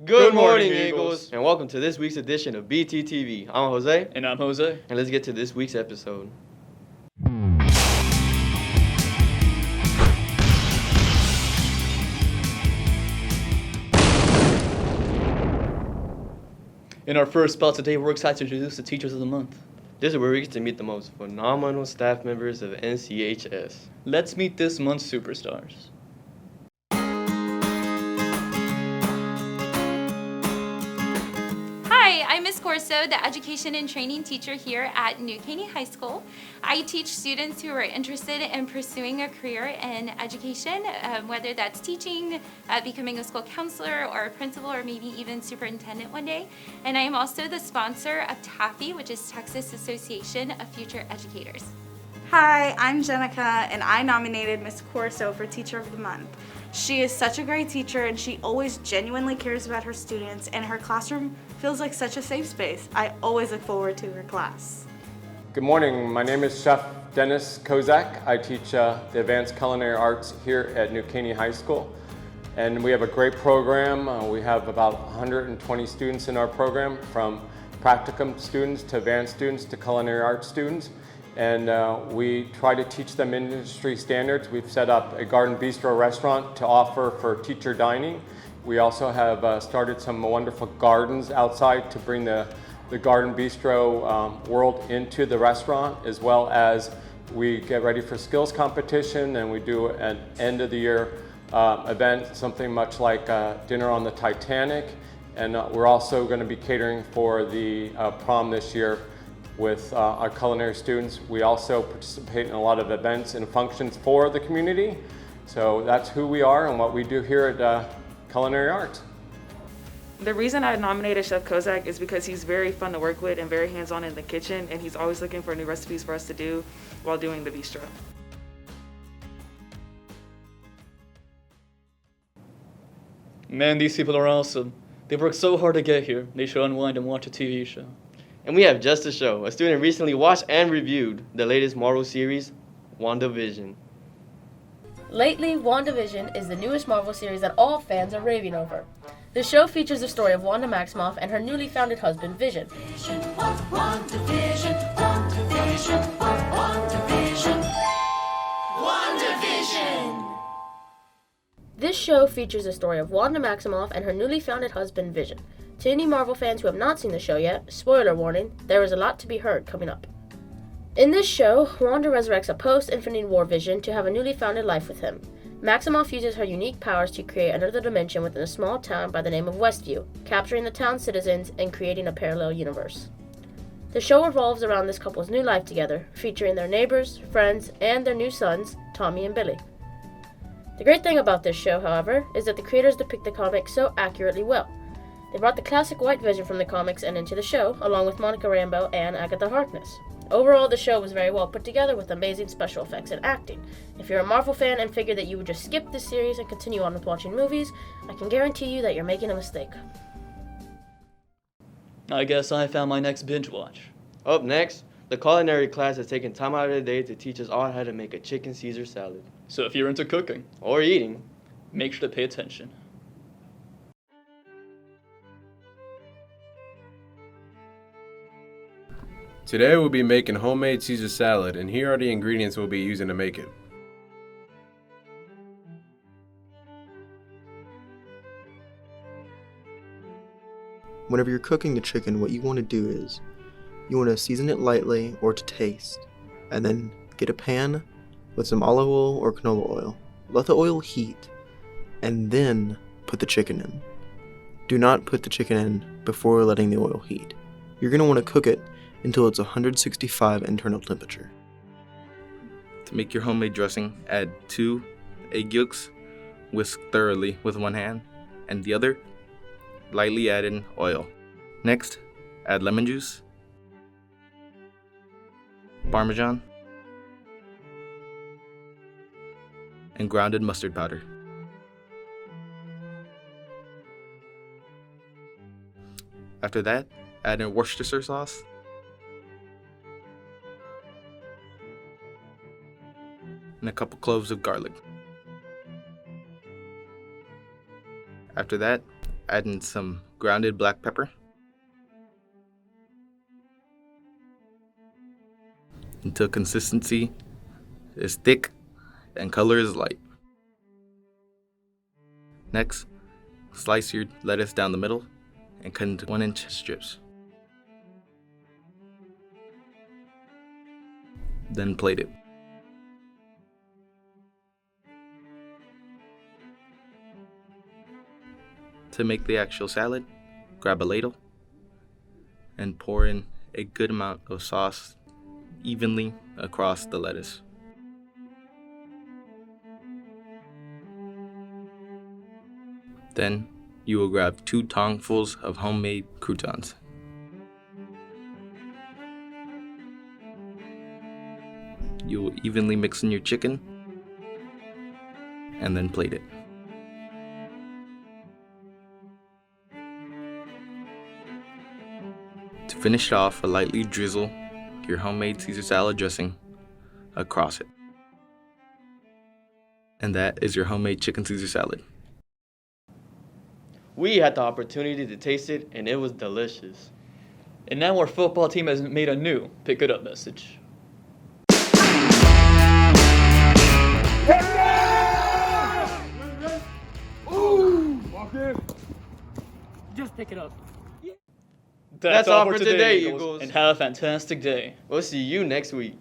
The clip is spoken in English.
Good morning, Eagles, and welcome to this week's edition of BTTV. I'm Jose. And I'm Jose. And let's get to this week's episode. In our first spot today, we're excited to introduce the Teachers of the Month. This is where we get to meet the most phenomenal staff members of NCHS. Let's meet this month's superstars. Hi, I'm Ms. Corso, the Education and Training Teacher here at New Caney High School. I teach students who are interested in pursuing a career in education, whether that's teaching, becoming a school counselor, or a principal, or maybe even superintendent one day. And I am also the sponsor of TAFE, which is Texas Association of Future Educators. Hi, I'm Jenica, and I nominated Ms. Corso for Teacher of the Month. She is such a great teacher, and she always genuinely cares about her students, and her classroom feels like such a safe space. I always look forward to her class. Good morning. My name is Chef Dennis Kozak. I teach the Advanced Culinary Arts here at New Caney High School, and we have a great program. We have about 120 students in our program, from practicum students to advanced students to culinary arts students. And we try to teach them industry standards. We've set up a garden bistro restaurant to offer for teacher dining. We also have started some wonderful gardens outside to bring the garden bistro world into the restaurant, as well as we get ready for skills competition, and we do an end of the year event, something much like dinner on the Titanic. And we're also going to be catering for the prom this year with our culinary students. We also participate in a lot of events and functions for the community. So that's who we are and what we do here at Culinary Arts. The reason I nominated Chef Kozak is because he's very fun to work with and very hands-on in the kitchen, and he's always looking for new recipes for us to do while doing the bistro. Man, these people are awesome. They worked so hard to get here. They should unwind and watch a TV show. And we have just a show. A student recently watched and reviewed the latest Marvel series, WandaVision. Lately, WandaVision is the newest Marvel series that all fans are raving over. The show features the story of Wanda Maximoff and her newly founded husband, Vision. This show features the story of Wanda Maximoff and her newly founded husband, Vision. To any Marvel fans who have not seen the show yet, spoiler warning, there is a lot to be heard coming up. In this show, Wanda resurrects a post-Infinity War Vision to have a newly founded life with him. Maximoff uses her unique powers to create another dimension within a small town by the name of Westview, capturing the town's citizens and creating a parallel universe. The show revolves around this couple's new life together, featuring their neighbors, friends, and their new sons, Tommy and Billy. The great thing about this show, however, is that the creators depict the comics so accurately well. They brought the classic white Vision from the comics and into the show, along with Monica Rambeau and Agatha Harkness. Overall, the show was very well put together with amazing special effects and acting. If you're a Marvel fan and figure that you would just skip this series and continue on with watching movies, I can guarantee you that you're making a mistake. I guess I found my next binge watch. Up next, the culinary class has taken time out of the day to teach us all how to make a chicken Caesar salad. So if you're into cooking or eating, make sure to pay attention. Today we'll be making homemade Caesar salad, and here are the ingredients we'll be using to make it. Whenever you're cooking the chicken, what you want to do is, you want to season it lightly or to taste, and then get a pan with some olive oil or canola oil. Let the oil heat, and then put the chicken in. Do not put the chicken in before letting the oil heat. You're going to want to cook it until it's 165 internal temperature. To make your homemade dressing, add 2 egg yolks, whisk thoroughly with one hand, and the other, lightly add in oil. Next, add lemon juice, Parmesan, and grounded mustard powder. After that, add in Worcestershire sauce, and a couple cloves of garlic. After that, add in some grounded black pepper. Until consistency is thick and color is light. Next, slice your lettuce down the middle and cut into 1-inch strips. Then plate it. To make the actual salad, grab a ladle and pour in a good amount of sauce evenly across the lettuce. Then you will grab 2 tonguefuls of homemade croutons. You will evenly mix in your chicken and then plate it. To finish it off, lightly drizzle your homemade Caesar salad dressing across it. And that is your homemade chicken Caesar salad. We had the opportunity to taste it, and it was delicious. And now our football team has made a new pick it up message. Just pick it up. That's all for today, Eagles. And have a fantastic day. We'll see you next week.